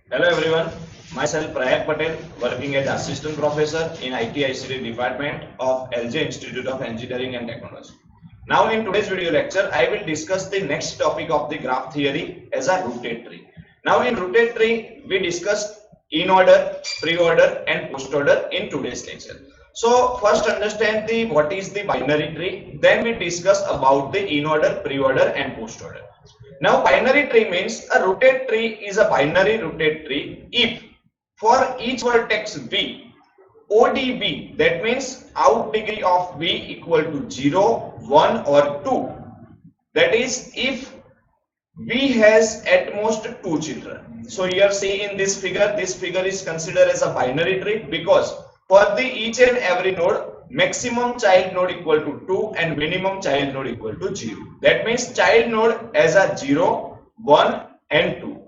Hello everyone, myself Prayak Patel, working as assistant professor in IT/ICT department of LJ Institute of Engineering and Technology. Now in today's video lecture, I will discuss the next topic of the graph theory as a rooted tree. Now in rooted tree, we discussed in order, pre-order and post-order in today's lecture. So first understand the what is the binary tree, then we discuss about the in order, pre-order and post-order. Now binary tree means a rooted tree is a binary rooted tree if for each vertex v ODV, that means out degree of v equal to 0, 1 or 2, that is if v has at most 2 children. So here see in this figure is considered as a binary tree because for the each and every node maximum child node equal to 2 and minimum child node equal to 0. That means child node as a 0, 1 and 2.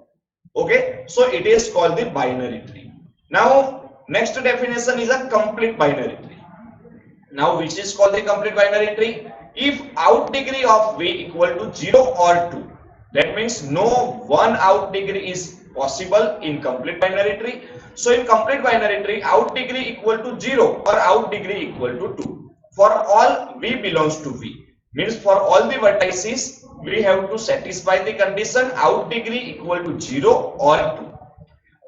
Okay, so it is called the binary tree. Now next definition is a complete binary tree. Now which is called the complete binary tree? If out degree of v equal to 0 or 2, that means no one out degree is possible in complete binary tree. So in complete binary tree, out degree equal to 0 or out degree equal to 2 for all v belongs to v, means for all the vertices we have to satisfy the condition out degree equal to 0 or 2.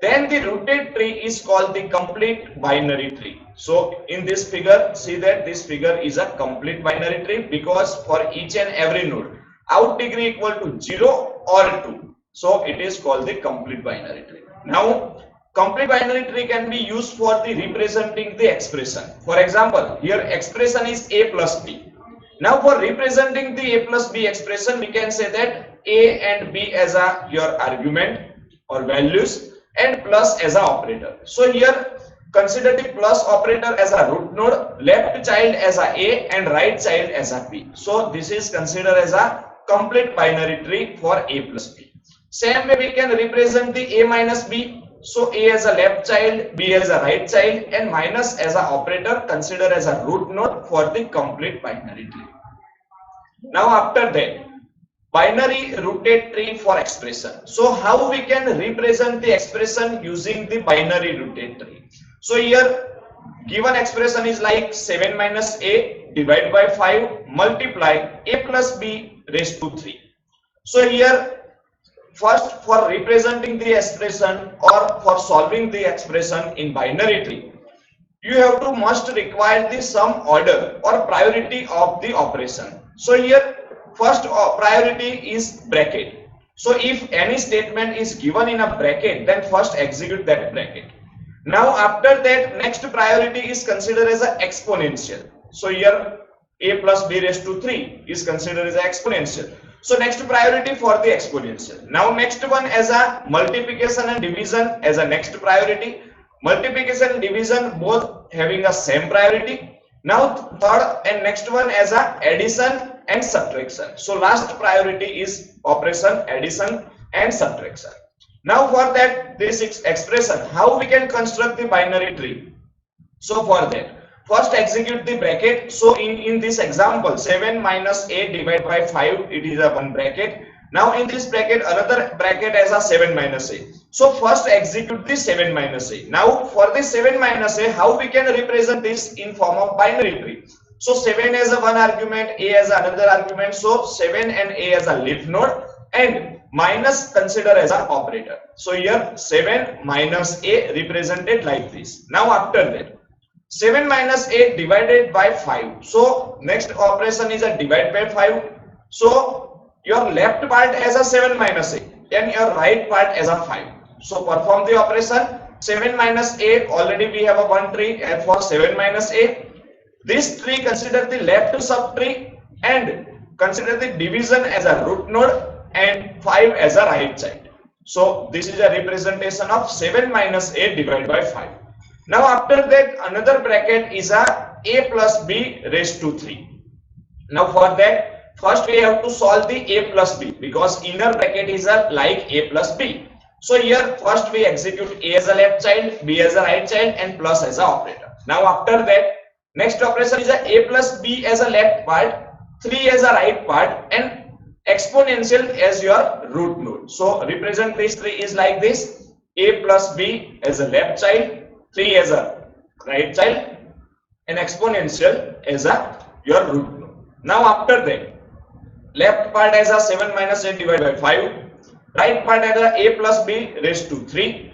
Then the rooted tree is called the complete binary tree. So in this figure, see that this figure is a complete binary tree because for each and every node out degree equal to 0 or 2. So it is called the complete binary tree. Now complete binary tree can be used for the representing the expression. For example, here expression is a plus b. Now for representing the a plus b expression, we can say that a and b as a your argument or values and plus as a operator. So here consider the plus operator as a root node, left child as a and right child as a b. So this is considered as a complete binary tree for a plus b. Same way we can represent the a minus b. So a as a left child, b as a right child and minus as a operator considered as a root node for the complete binary tree. Now after that, binary rooted tree for expression. So how we can represent the expression using the binary rooted tree? So here given expression is like 7 minus a divided by 5 multiply a plus b raised to 3. So here first for representing the expression or for solving the expression in binary tree, you have to must require the some order or priority of the operation. So here first priority is bracket. So if any statement is given in a bracket, then first execute that bracket. Now after that, next priority is considered as an exponential. So here a plus b raised to 3 is considered as an exponential. So next priority for the exponential. Now next one as a multiplication and division as a next priority. Multiplication and division both having a same priority. Now third and next one as a addition and subtraction. So last priority is operation addition and subtraction. Now for that this expression, how we can construct the binary tree? So for that, first execute the bracket. So in this example, 7 minus a divided by 5, it is a one bracket. Now in this bracket, another bracket as a 7 minus a. So first execute the 7 minus a. Now for the 7 minus a, how we can represent this in form of binary tree? So 7 as a one argument, a as another argument. So 7 and a as a leaf node and minus consider as an operator. So here 7 minus a represented like this. Now after that, 7 minus a divided by 5. So next operation is a divide by 5. So your left part as a 7 minus a and your right part as a 5. So perform the operation. 7 minus a, already we have a one tree, and for 7 minus a, this tree consider the left subtree and consider the division as a root node and 5 as a right child. So this is a representation of 7 minus a divided by 5. Now after that, another bracket is a plus b raised to 3. Now for that, first we have to solve the a plus b because inner bracket is a like a plus b. So here first we execute a as a left child, b as a right child and plus as a operator. Now after that, next operation is a plus b as a left part, 3 as a right part and exponential as your root node. So represent this tree is like this. a plus b as a left child, 3 as a right child, and exponential as a your root node. Now after that, left part as a 7 minus 8 divided by 5, right part as a plus b raised to 3.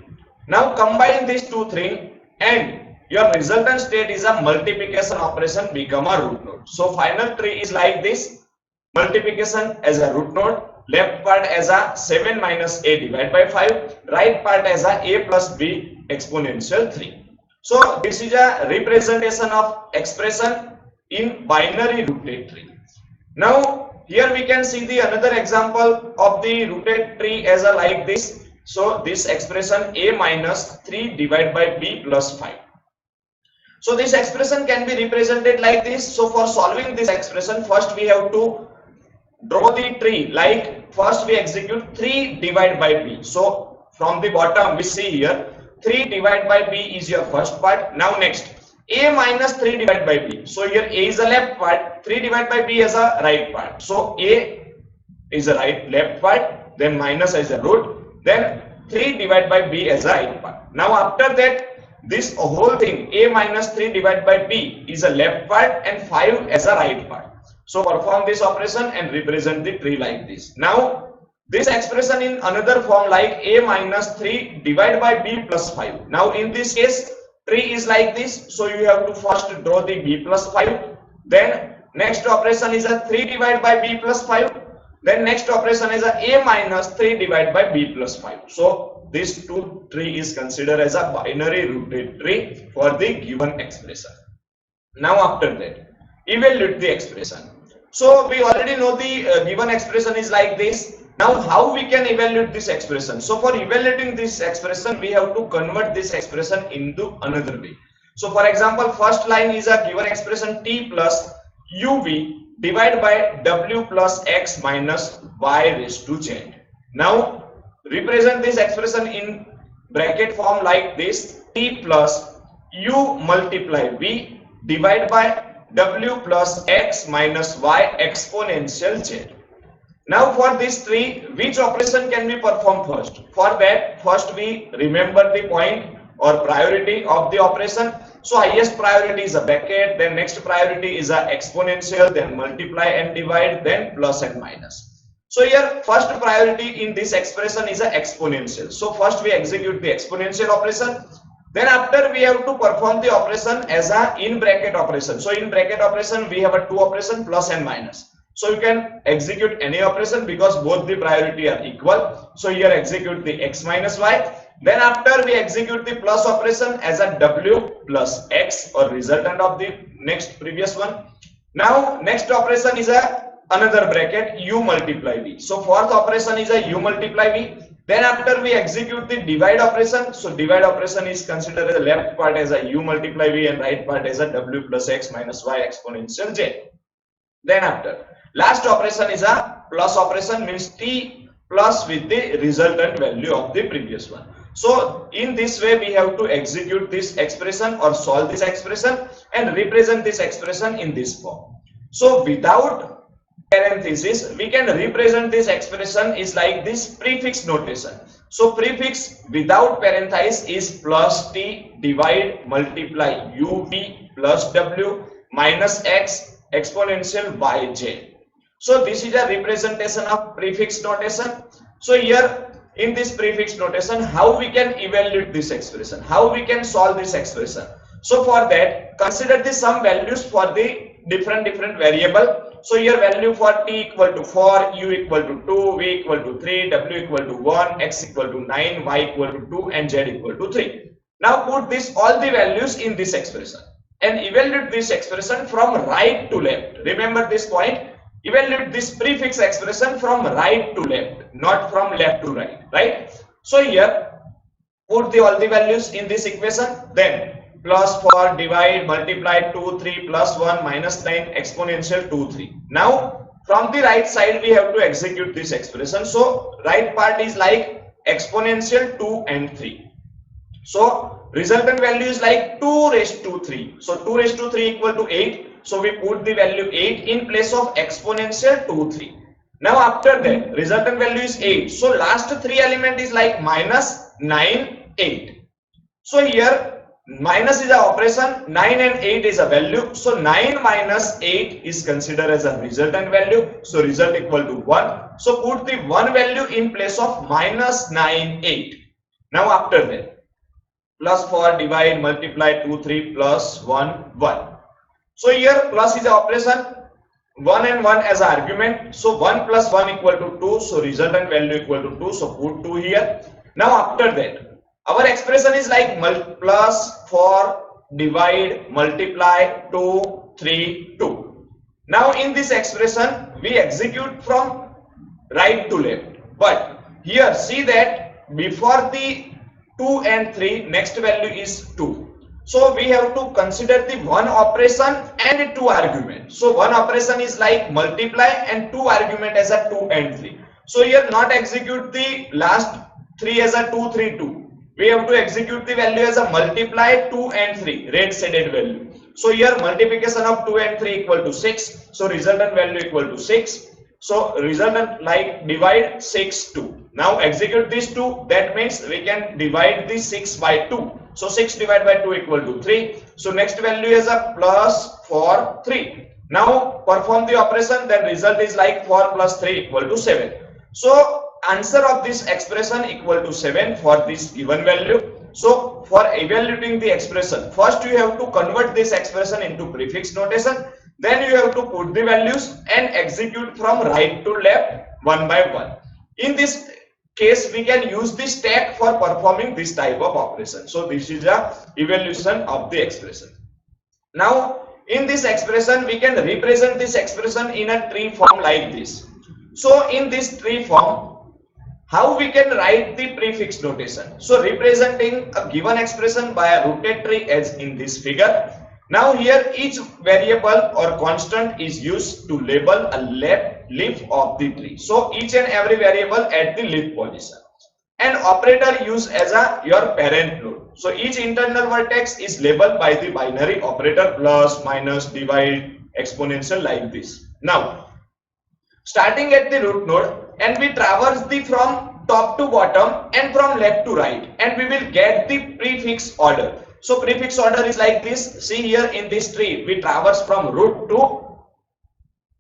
Now combine these two things and your resultant state is a multiplication operation become a root node. So final tree is like this: multiplication as a root node, left part as a 7 minus a divided by 5, right part as a plus b exponential 3. So this is a representation of expression in binary rooted tree. Now here we can see the another example of the rooted tree as a like this. So this expression a minus 3 divided by b plus 5. So this expression can be represented like this. So for solving this expression, first we have to draw the tree. Like first we execute 3 divided by b. So from the bottom we see here 3 divided by b is your first part. Now next a minus 3 divided by b. So here a is a left part, 3 divided by b is a right part. So a is a left part, then minus as a root, then 3 divided by b as a right part. Now after that, this whole thing a minus 3 divided by b is a left part and 5 as a right part. So perform this operation and represent the tree like this. Now this expression in another form like a minus 3 divided by b plus 5. Now in this case tree is like this. So you have to first draw the b plus 5. Then next operation is a 3 divided by b plus 5. Then next operation is a minus 3 divided by b plus 5. So this two tree is considered as a binary rooted tree for the given expression. Now after that, evaluate the expression. So we already know the given expression is like this. Now how we can evaluate this expression? So for evaluating this expression, we have to convert this expression into another way. So for example, first line is a given expression t plus uv divided by w plus x minus y raised to z. Now represent this expression in bracket form like this: t plus u multiply v divided by w plus x minus y exponential z. Now for this tree, which operation can be performed first? For that, first we remember the point or priority of the operation. So highest priority is a bracket, then next priority is a exponential, then multiply and divide, then plus and minus. So here first priority in this expression is a exponential. So first we execute the exponential operation. Then after we have to perform the operation as a in bracket operation. So in bracket operation we have a two operation plus and minus. So you can execute any operation because both the priority are equal. So here execute the x minus y. Then after we execute the plus operation as a w plus x or resultant of the next previous one. Now next operation is a another bracket u multiply v. So fourth operation is a u multiply v. Then after we execute the divide operation. So divide operation is considered as the left part as a u multiply v and right part as a w plus x minus y exponential z. Then after last operation is a plus operation, means t plus with the resultant value of the previous one. So in this way we have to execute this expression or solve this expression and represent this expression in this form. So without parenthesis we can represent this expression is like this prefix notation. So prefix without parenthesis is plus t divide multiply uv plus w minus x exponential yj. So this is a representation of prefix notation. So here in this prefix notation, how we can evaluate this expression, how we can solve this expression. So for that, consider the some values for the different variable. So here value for t equal to 4, u equal to 2, v equal to 3, w equal to 1, x equal to 9, y equal to 2 and z equal to 3. Now put this all the values in this expression and evaluate this expression from right to left. Remember this point. Evaluate this prefix expression from right to left, not from left to right, right? So here put all the values in this equation, then plus 4 divide multiply 2 3 plus 1 minus 9 exponential 2 3. Now from the right side we have to execute this expression. So right part is like exponential 2 and 3. So resultant value is like 2 raised to 3. So 2 raised to 3 equal to 8. So we put the value 8 in place of exponential 2 3. Now after that resultant value is 8. So last three element is like minus 9, 8. So here minus is a operation, 9 and 8 is a value. So 9 minus 8 is considered as a resultant value. So result equal to 1. So put the 1 value in place of minus 9, 8. Now after that, plus 4, divide, multiply, 2, 3, plus 1, 1. So here plus is a operation, 1 and 1 as an argument. So 1 plus 1 equal to 2. So resultant value equal to 2. So put 2 here. Now after that, our expression is like plus 4, divide, multiply, 2, 3, 2. Now in this expression, we execute from right to left. But here see that before the 2 and 3, next value is 2. So we have to consider the one operation and two argument. So one operation is like multiply and two argument as a 2 and 3. So here not execute the last 3 as a 2, 3, 2. We have to execute the value as a multiply 2 and 3, red shaded value. So here multiplication of 2 and 3 equal to 6. So resultant value equal to 6. So resultant like divide 6, 2. Now execute this 2. That means we can divide the 6 by 2. So 6 divided by 2 equal to 3. So next value is a plus 4, 3. Now perform the operation. Then result is like 4 plus 3 equal to 7. So answer of this expression equal to 7 for this given value. So for evaluating the expression, first you have to convert this expression into prefix notation. Then you have to put the values and execute from right to left one by one. In this case, we can use the stack for performing this type of operation. So this is the evaluation of the expression. Now in this expression, we can represent this expression in a tree form like this. So in this tree form, how we can write the prefix notation? So representing a given expression by a rooted tree as in this figure. Now here each variable or constant is used to label a leaf of the tree. So each and every variable at the leaf position. An operator used as your parent node. So each internal vertex is labeled by the binary operator plus, minus, divide, exponential like this. Now starting at the root node, and we traverse the from top to bottom and from left to right, and we will get the prefix order. So prefix order is like this. See here in this tree, we traverse from root to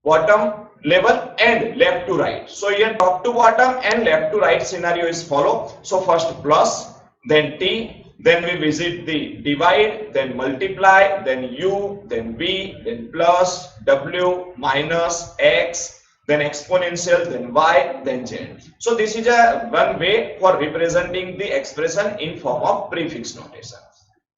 bottom level and left to right. So here top to bottom and left to right scenario is follow. So first plus, then T, then we visit the divide, then multiply, then U, then V, then plus, W, minus, X, then exponential, then Y, then Z. So this is a one way for representing the expression in form of prefix notation.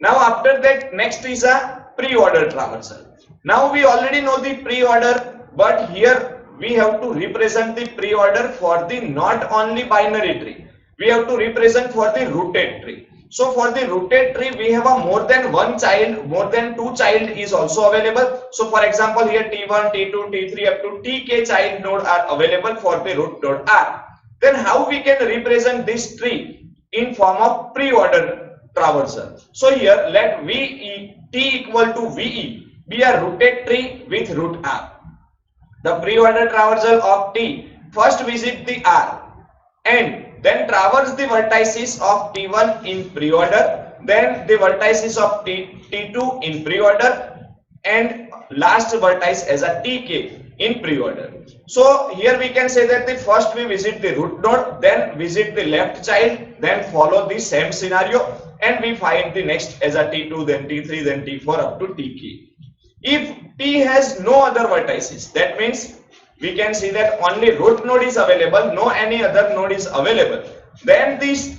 Now after that, next is a pre-order traversal. Now we already know the pre-order, but here we have to represent the pre-order for the not only binary tree. We have to represent for the rooted tree. So for the rooted tree, we have a more than one child, more than two child is also available. So for example, here T1, T2, T3 up to Tk child node are available for the root node R. Then how we can represent this tree in form of pre-order traversal? So here let VE T equal to VE be a rooted tree with root R. The pre-order traversal of T first visit the R and then traverse the vertices of T1 in pre-order, then the vertices of T2 in pre-order, and last vertex as a Tk in pre-order. So here we can say that the first we visit the root node, then visit the left child, then follow the same scenario, and we find the next as a T2, then T3, then T4 up to Tk. If T has no other vertices, that means we can see that only root node is available, no any other node is available, then this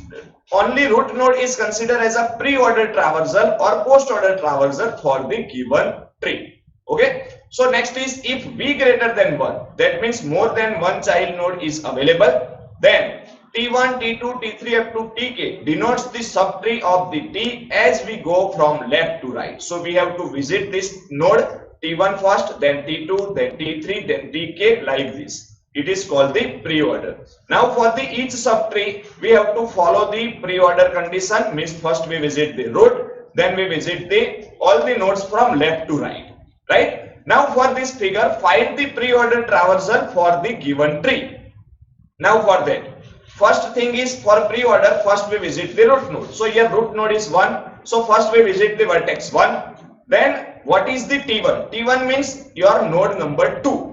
only root node is considered as a pre-order traversal or post-order traversal for the given tree. Okay. So next is if V greater than 1, that means more than one child node is available, then T1, T2, T3 up to Tk denotes the subtree of the T as we go from left to right. So we have to visit this node T1 first, then T2, then T3, then Tk like this. It is called the pre-order. Now for the each subtree, we have to follow the pre-order condition, means first we visit the root, then we visit the all the nodes from left to right. Right? Now for this figure, find the pre-order traversal for the given tree. Now for that, first thing is for pre-order, first we visit the root node. So here root node is 1. So first we visit the vertex 1. Then what is the T1? T1 means your node number 2.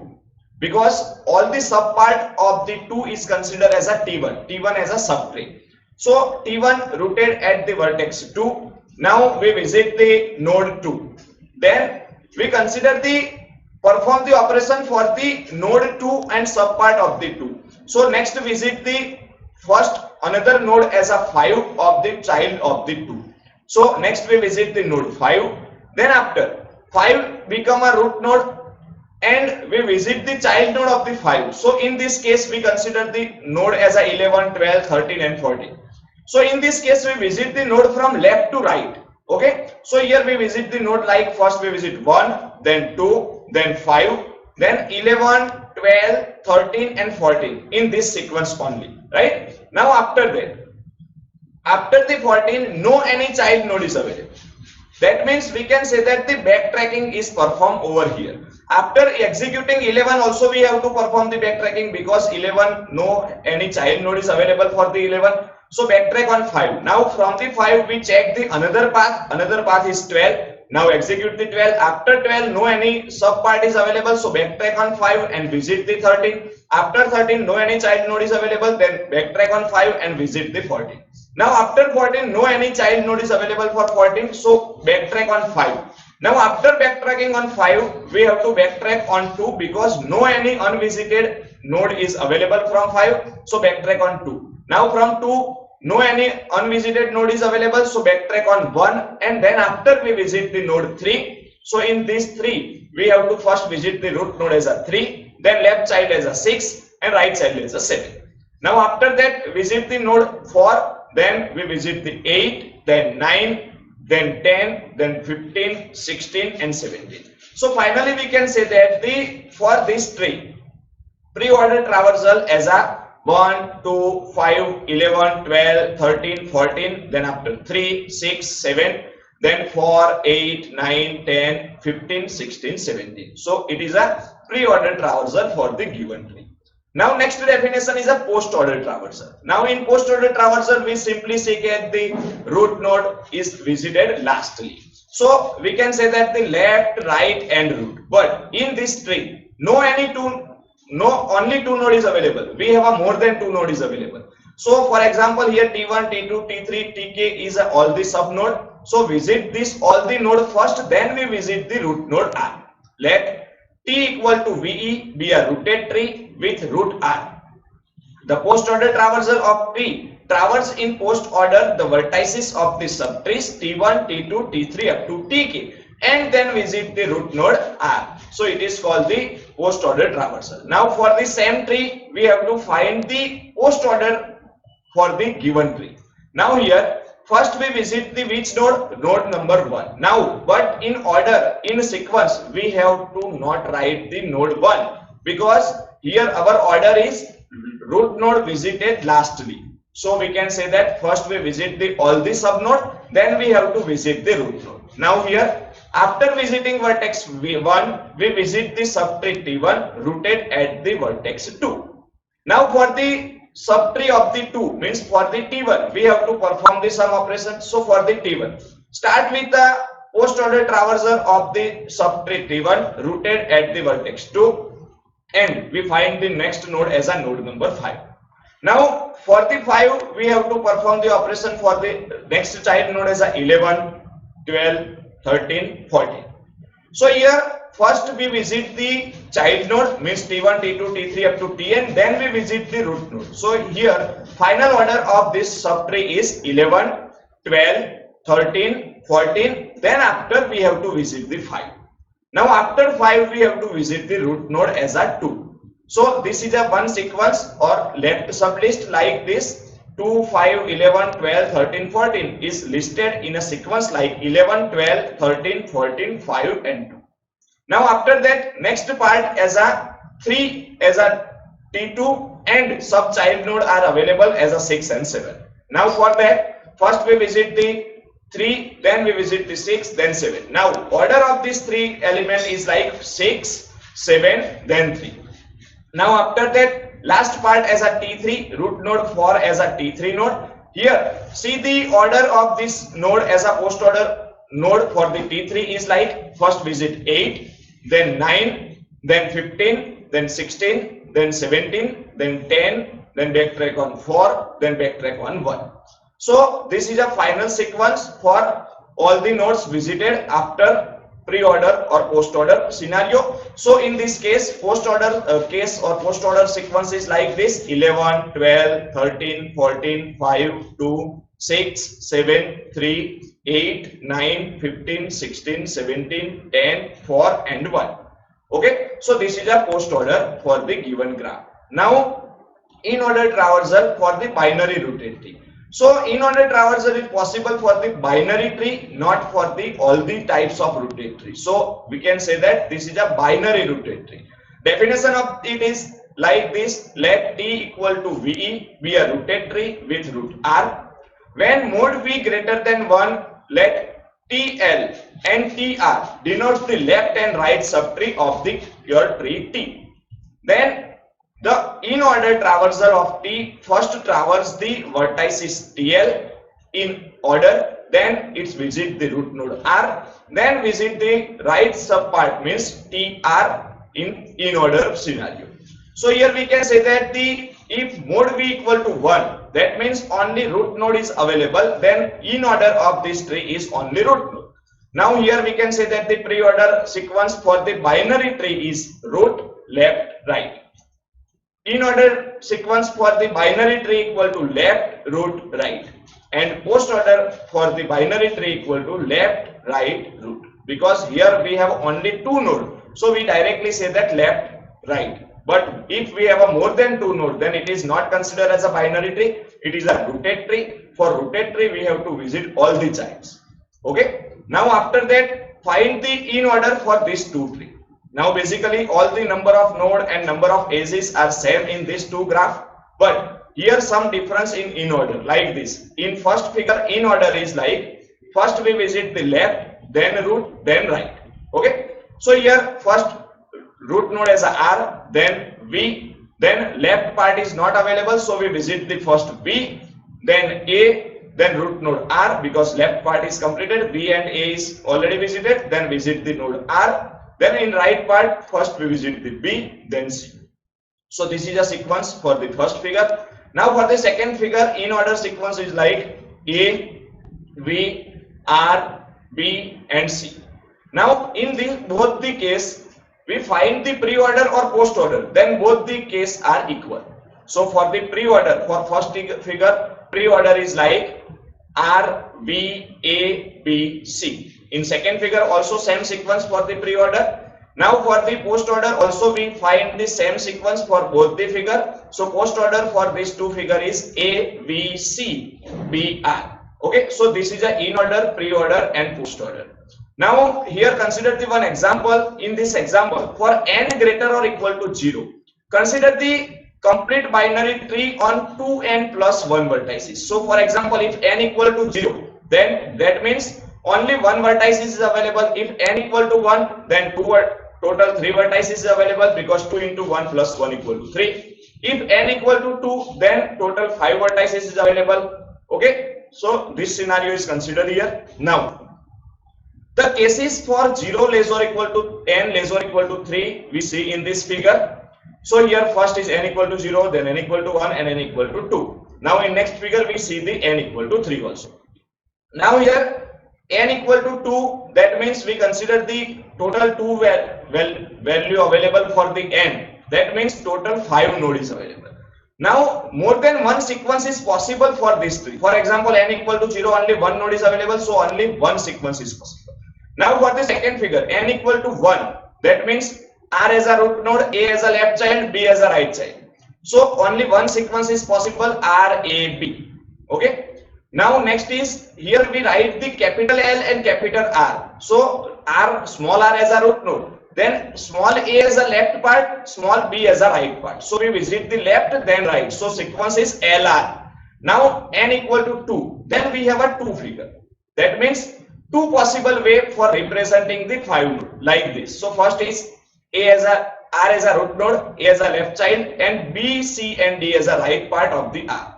Because all the subpart of the 2 is considered as a T1. T1 as a subtree. So T1 rooted at the vertex 2. Now we visit the node 2. Then we perform the operation for the node 2 and subpart of the 2. So next visit the first another node as a 5 of the child of the 2. So next we visit the node 5. Then after 5 become a root node and we visit the child node of the 5. So in this case we consider the node as a 11, 12, 13 and 14. So in this case we visit the node from left to right. Okay. So here we visit the node like first we visit 1, then 2, then 5, then 11, 12, 13 and 14 in this sequence only. Right. Now after that, after the 14 no any child node is available. That means we can say that the backtracking is performed over here. After executing 11 also we have to perform the backtracking because 11 no any child node is available for the 11. So backtrack on 5. Now from the 5 we check the another path is 12. Now execute the 12. After 12 no any subpart is available, so backtrack on 5 and visit the 13. After 13 no any child node is available, then backtrack on 5 and visit the 14. Now after 14 no any child node is available for 14, so backtrack on 5. Now after backtracking on 5 we have to backtrack on 2 because no any unvisited node is available from 5, so backtrack on 2. Now from 2 no any unvisited node is available, so backtrack on 1, and then after we visit the node 3. So in this 3 we have to first visit the root node as a 3, then left child as a 6 and right child as a 7. Now after that visit the node 4, then we visit the 8, then 9, then 10, then 15, 16 and 17. So finally we can say that for this tree pre-order traversal as a 1, 2, 5, 11, 12, 13, 14, then after 3, 6, 7, then 4, 8, 9, 10, 15, 16, 17. So it is a pre-order traversal for the given tree. Now next definition is a post-order traversal. Now in post-order traversal we simply say that the root node is visited lastly. So we can say that the left, right and root. But in this tree only 2 node is available. We have a more than 2 node is available. So for example here T1, T2, T3, Tk is all the sub node. So visit this all the node first, then we visit the root node R. Let T equal to VE be a rooted tree with root R. The post order traversal of tree traverse in post order the vertices of the subtrees T1, T2, T3 up to Tk and then visit the root node R. So it is called the post order traversal. Now for the same tree we have to find the post order for the given tree. Now here first we visit the which node? Node number 1. Now but in order, in sequence we have to not write the node 1 because here our order is root node visited lastly. So we can say that first we visit all the sub node, then we have to visit the root node. Now here after visiting vertex V1 we visit the subtree T1 rooted at the vertex 2. Now for the subtree of the 2 means for the T1 we have to perform the sum operation. So for the T1 start with the post order traversal of the subtree T1 rooted at the vertex 2 and we find the next node as a node number 5. Now for the 5 we have to perform the operation for the next child node as a 11, 12, 13, 14. So here first we visit the child node means T1, T2, T3 up to Tn, then we visit the root node. So here final order of this subtree is 11, 12, 13, 14, then after we have to visit the 5. Now after 5 we have to visit the root node as a 2. So this is a one sequence or left sublist like this. 2, 5, 11, 12, 13, 14 is listed in a sequence like 11, 12, 13, 14, 5 and 2. Now after that next part as a 3 as a T2 and sub child node are available as a 6 and 7. Now for that first we visit the 3, then we visit the 6, then 7. Now order of these 3 element is like 6, 7, then 3. Now after that last part as a T3, root node 4 as a T3 node. Here, see the order of this node as a post order node for the T3 is like first visit 8, then 9, then 15, then 16, then 17, then 10, then backtrack on 4, then backtrack on 1. So this is a final sequence for all the nodes visited after pre-order or post-order scenario. So in this case, post-order case or post-order sequence is like this: 11, 12, 13, 14, 5, 2, 6, 7, 3, 8, 9, 15, 16, 17, 10, 4 and 1. Okay, so this is a post-order for the given graph. Now, in-order traversal for the binary rooted tree. So in-order traversal is possible for the binary tree, not for the all the types of rooted tree. So we can say that this is a binary rooted tree. Definition of it is like this: let T equal to VE be a rooted tree with root R. When mode V greater than 1, let TL and TR denotes the left and right subtree of the your tree T. Then the in-order traversal of T first traverse the vertices TL in order, then it visit the root node R, then visit the right subpart means TR in order scenario. So here we can say that if mode V equal to 1, that means only root node is available, then in order of this tree is only root node. Now here we can say that the pre-order sequence for the binary tree is root, left, right. In-order sequence for the binary tree equal to left, root, right, and post-order for the binary tree equal to left, right, root. Because here we have only two nodes, so we directly say that left, right. But if we have a more than two nodes, then it is not considered as a binary tree. It is a rooted tree. For rooted tree, we have to visit all the childs. Okay. Now after that, find the in-order for these two trees. Now basically all the number of node and number of edges are same in this two graph, but here some difference in order like this. In first figure, in order is like first we visit the left, then root, then right. Okay, so here first root node as a R, then V, then left part is not available, so we visit the first V, then A, then root node R, because left part is completed, B and A is already visited, then visit the node R. Then in right part, first we visit the B, then C. So this is a sequence for the first figure. Now for the second figure, in order sequence is like A, V, R, B and C. Now in both the case, we find the pre-order or post-order, then both the case are equal. So for the pre-order, for first figure, pre-order is like R, V, A, B, C. In second figure also same sequence for the pre-order. Now for the post-order also we find the same sequence for both the figure. So post-order for these two figure is A, V, C, B, R. Okay, so this is a in-order, pre-order and post-order. Now here consider the one example. In this example, for n greater or equal to 0, consider the complete binary tree on 2n plus 1 vertices. So for example, if n equal to 0, then that means only one vertex is available. If n equal to 1, then total 3 vertices is available, because 2 into 1 plus 1 equal to 3. If n equal to 2, then total 5 vertices is available. Okay, so this scenario is considered here. Now the cases for 0 less or equal to n less or equal to 3 we see in this figure. So here first is n equal to 0, then n equal to 1 and n equal to 2. Now in next figure we see the n equal to 3 also. Now here n equal to 2, that means we consider the total 2 value available for the n. That means total 5 node is available. Now more than one sequence is possible for this tree. For example, n equal to 0, only one node is available, so only one sequence is possible. Now for the second figure, n equal to 1, that means R as a root node, A as a left child, B as a right child. So only one sequence is possible, R, A, B. Okay. Now next is, here we write the capital L and capital R. So R, small r as a root node, then small a as a left part, small b as a right part. So we visit the left, then right. So sequence is LR. Now n equal to 2, then we have a 2 figure. That means two possible way for representing the 5 node like this. So first is a as a R as a root node, A as a left child, and B, C, and D as a right part of the R.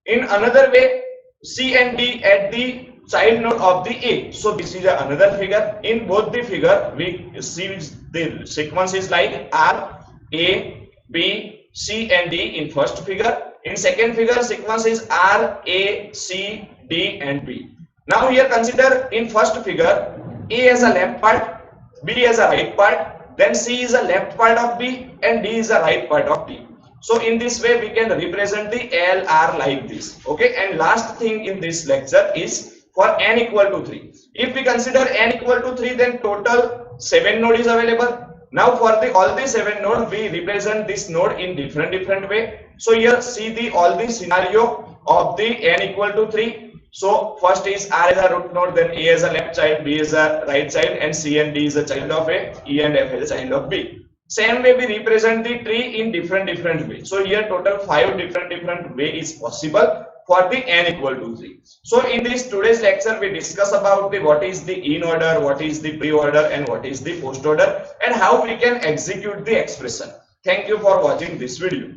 In another way, C and D at the child node of the A. So this is another figure. In both the figure, we see the sequence is like R, A, B, C, and D in first figure. In second figure, sequence is R, A, C, D, and B. Now here consider in first figure, A as a left part, B as a right part, then C is a left part of B, and D is a right part of D. So in this way we can represent the LR like this. Okay, and last thing in this lecture is for n equal to 3. If we consider n equal to 3, then total 7 node is available. Now for the all the 7 node, we represent this node in different way. So here see the all the scenario of the n equal to 3. So first is R as a root node, then A as a left child, B as a right child, and C and D is a child of A, E and F is a child of B. Same way we represent the tree in different way. So here total 5 different way is possible for the n equal to 3. So in this today's lecture we discuss about the what is the in order, what is the pre-order, and what is the post order, and how we can execute the expression. Thank you for watching this video.